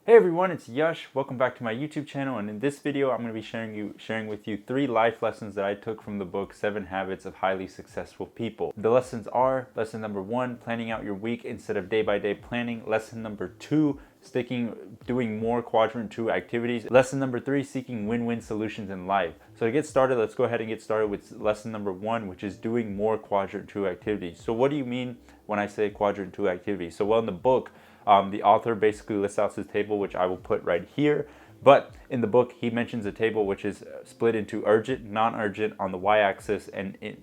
Hey everyone, it's Yash. Welcome back to my YouTube channel, and in this video I'm going to be sharing with you 3 life lessons that I took from the book 7 Habits of Highly Successful People. The lessons are: lesson number 1, planning out your week instead of day-by-day planning; lesson number 2, doing more Quadrant 2 activities; lesson number 3, seeking win-win solutions in life. So to get started, let's go ahead and get started with lesson number 1, which is doing more Quadrant 2 activities. So what do you mean when I say Quadrant 2 activities? So in the book, the author basically lists out his table, which I will put right here. But in the book, he mentions a table which is split into urgent, non-urgent on the y-axis,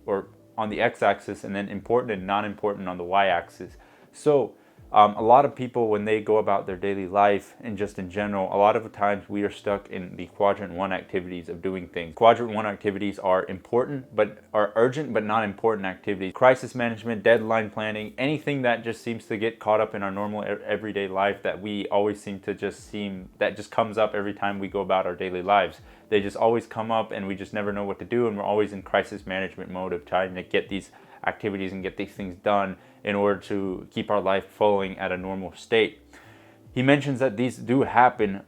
or on the x-axis, and then important and non-important on the y-axis. So a lot of people, when they go about their daily life and just in general, a lot of the times we are stuck in the Quadrant 1 activities of doing things. Quadrant 1 activities are urgent but not important activities. Crisis management, deadline planning, anything that just seems to get caught up in our normal everyday life that we always that just comes up every time we go about our daily lives. They just always come up and we just never know what to do, and we're always in crisis management mode of trying to get these activities and get these things done in order to keep our life flowing at a normal state. He mentions that these do happen,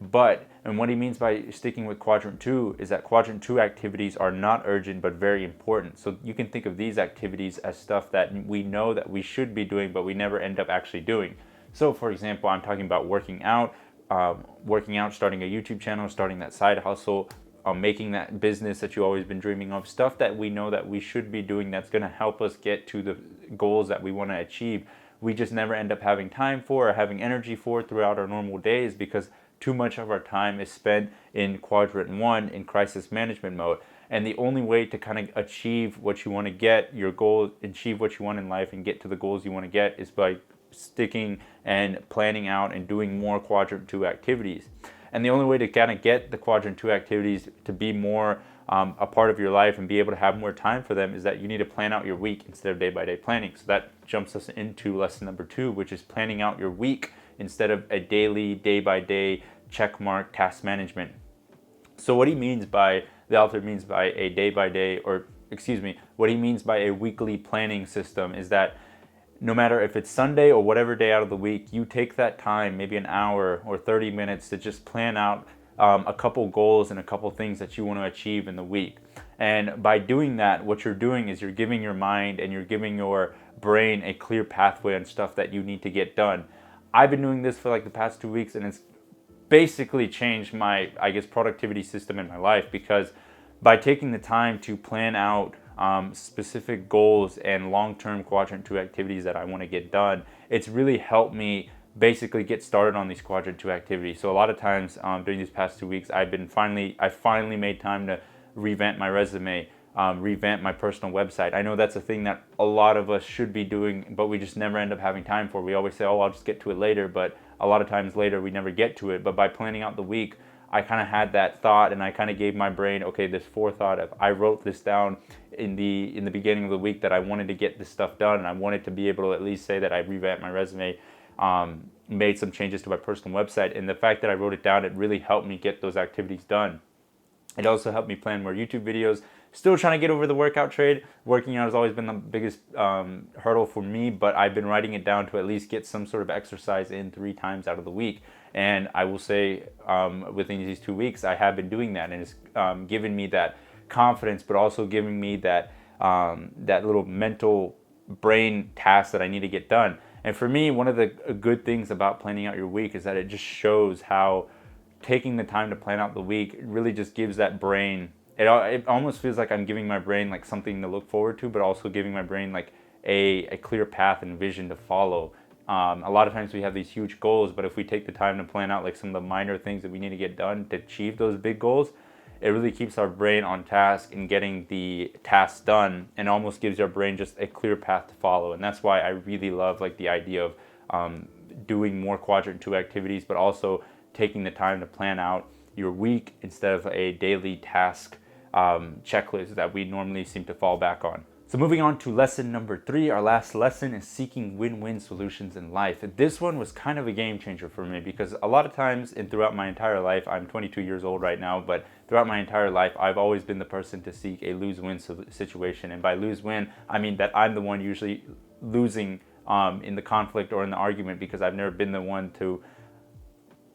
and what he means by sticking with Quadrant 2 is that Quadrant 2 activities are not urgent but very important. So you can think of these activities as stuff that we know that we should be doing but we never end up actually doing. So for example, I'm talking about working out, starting a YouTube channel, starting that side hustle, making that business that you've always been dreaming of, stuff that we know that we should be doing that's going to help us get to the goals that we want to achieve. We just never end up having time for or having energy for throughout our normal days because too much of our time is spent in Quadrant 1 in crisis management mode. And the only way to kind of achieve what you want to get, your goal, achieve what you want in life and get to the goals you want to get is by sticking and planning out and doing more Quadrant 2 activities. And the only way to kind of get the Quadrant 2 activities to be more a part of your life and be able to have more time for them is that you need to plan out your week instead of day-by-day planning. So that jumps us into lesson number 2, which is planning out your week instead of a daily, day-by-day checkmark task management. So what the author means by a day-by-day, what he means by a weekly planning system is that no matter if it's Sunday or whatever day out of the week, you take that time, maybe an hour or 30 minutes, to just plan out a couple goals and a couple things that you want to achieve in the week. And by doing that, what you're doing is you're giving your mind and you're giving your brain a clear pathway on stuff that you need to get done. I've been doing this for like the past 2 weeks, and it's basically changed my, productivity system in my life, because by taking the time to plan out specific goals and long-term Quadrant 2 activities that I want to get done, it's really helped me basically get started on these Quadrant 2 activities. So a lot of times during these past 2 weeks, I finally made time to revamp my resume, revamp my personal website. I know that's a thing that a lot of us should be doing, but we just never end up having time for. We always say, oh, I'll just get to it later, but a lot of times later we never get to it. But by planning out the week, I kind of had that thought, and I kind of gave my brain, okay, this forethought of, I wrote this down in the beginning of the week that I wanted to get this stuff done, and I wanted to be able to at least say that I revamped my resume, made some changes to my personal website. And the fact that I wrote it down, it really helped me get those activities done. It also helped me plan more YouTube videos. Still trying to get over the workout trade. Working out has always been the biggest hurdle for me, but I've been writing it down to at least get some sort of exercise in 3 times out of the week. And I will say within these 2 weeks, I have been doing that, and it's given me that confidence, but also giving me that little mental brain task that I need to get done. And for me, one of the good things about planning out your week is that it just shows how taking the time to plan out the week really just gives that brain, it almost feels like I'm giving my brain like something to look forward to, but also giving my brain like a clear path and vision to follow. A lot of times we have these huge goals, but if we take the time to plan out like some of the minor things that we need to get done to achieve those big goals, it really keeps our brain on task and getting the tasks done, and almost gives our brain just a clear path to follow. And that's why I really love like the idea of doing more Quadrant 2 activities, but also taking the time to plan out your week instead of a daily task checklist that we normally seem to fall back on. So moving on to lesson number 3, our last lesson is seeking win-win solutions in life. This one was kind of a game changer for me, because a lot of times and throughout my entire life, I'm 22 years old right now, but throughout my entire life, I've always been the person to seek a lose-win situation. And by lose-win, I mean that I'm the one usually losing in the conflict or in the argument, because I've never been the one to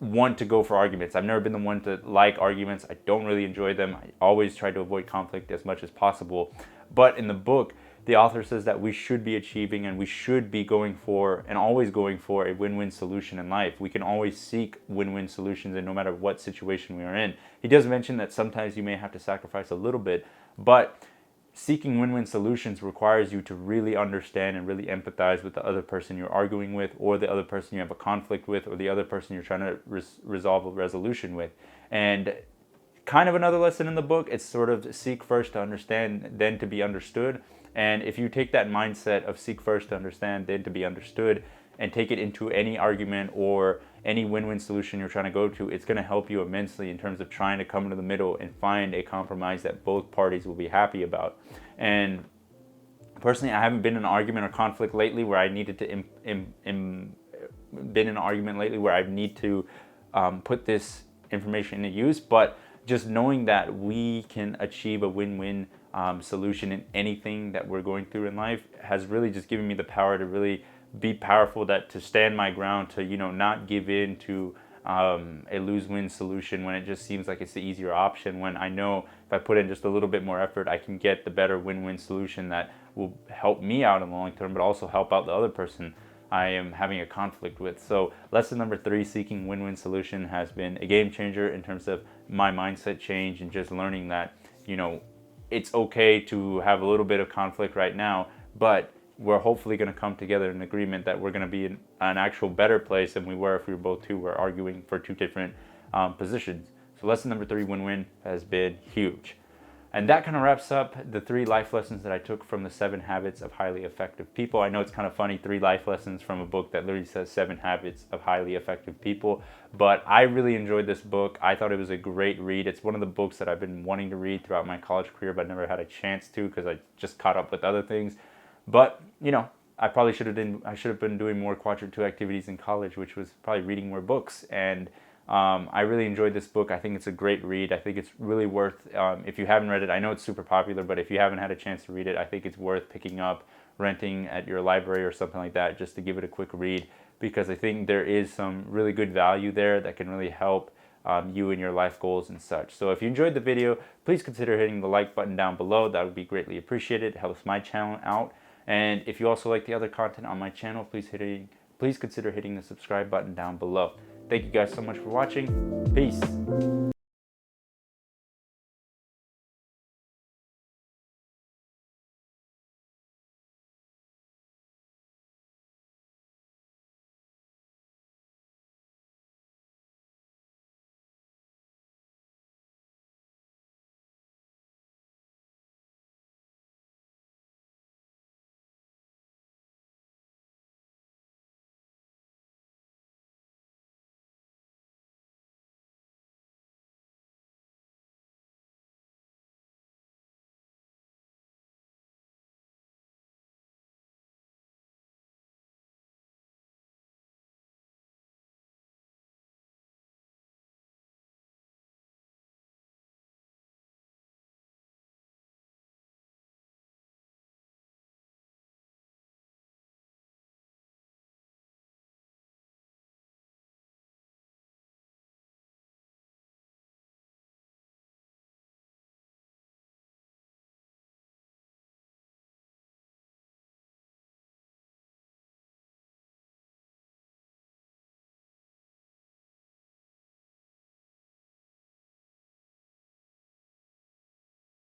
want to go for arguments. I've never been the one to like arguments. I don't really enjoy them. I always try to avoid conflict as much as possible. But in the book, the author says that we should be achieving and we should be going for and always going for a win-win solution in life. We can always seek win-win solutions in no matter what situation we are in. He does mention that sometimes you may have to sacrifice a little bit, but seeking win-win solutions requires you to really understand and really empathize with the other person you're arguing with, or the other person you have a conflict with, or the other person you're trying to resolve a resolution with. And kind of another lesson in the book, it's sort of seek first to understand, then to be understood. And if you take that mindset of seek first to understand, then to be understood, and take it into any argument or any win-win solution you're trying to go to, it's going to help you immensely in terms of trying to come to the middle and find a compromise that both parties will be happy about. And personally, I haven't been in an argument or conflict lately where I needed to been in an argument lately where I need to put this information into use, but just knowing that we can achieve a win-win solution in anything that we're going through in life has really just given me the power to really be powerful, that to stand my ground, to, you know, not give in to a lose-win solution when it just seems like it's the easier option, when I know if I put in just a little bit more effort, I can get the better win-win solution that will help me out in the long term, but also help out the other person I am having a conflict with. So lesson number 3, seeking win-win solution, has been a game changer in terms of my mindset change and just learning that, you know, it's okay to have a little bit of conflict right now, but we're hopefully going to come together in agreement that we're going to be in an actual better place than we were if we were arguing for two different positions. So lesson number 3, win-win, has been huge. And that kind of wraps up the 3 life lessons that I took from the 7 Habits of Highly Effective People. I know it's kind of funny, 3 life lessons from a book that literally says 7 Habits of Highly Effective People. But I really enjoyed this book. I thought it was a great read. It's one of the books that I've been wanting to read throughout my college career, but never had a chance to because I just caught up with other things. But, you know, I should have been doing more Quadrant II activities in college, which was probably reading more books. And I really enjoyed this book. I think it's a great read. I think it's really worth, if you haven't read it, I know it's super popular, but if you haven't had a chance to read it, I think it's worth picking up, renting at your library or something like that, just to give it a quick read, because I think there is some really good value there that can really help you and your life goals and such. So if you enjoyed the video, please consider hitting the like button down below. That would be greatly appreciated. It helps my channel out. And if you also like the other content on my channel, please consider hitting the subscribe button down below. Thank you guys so much for watching. Peace.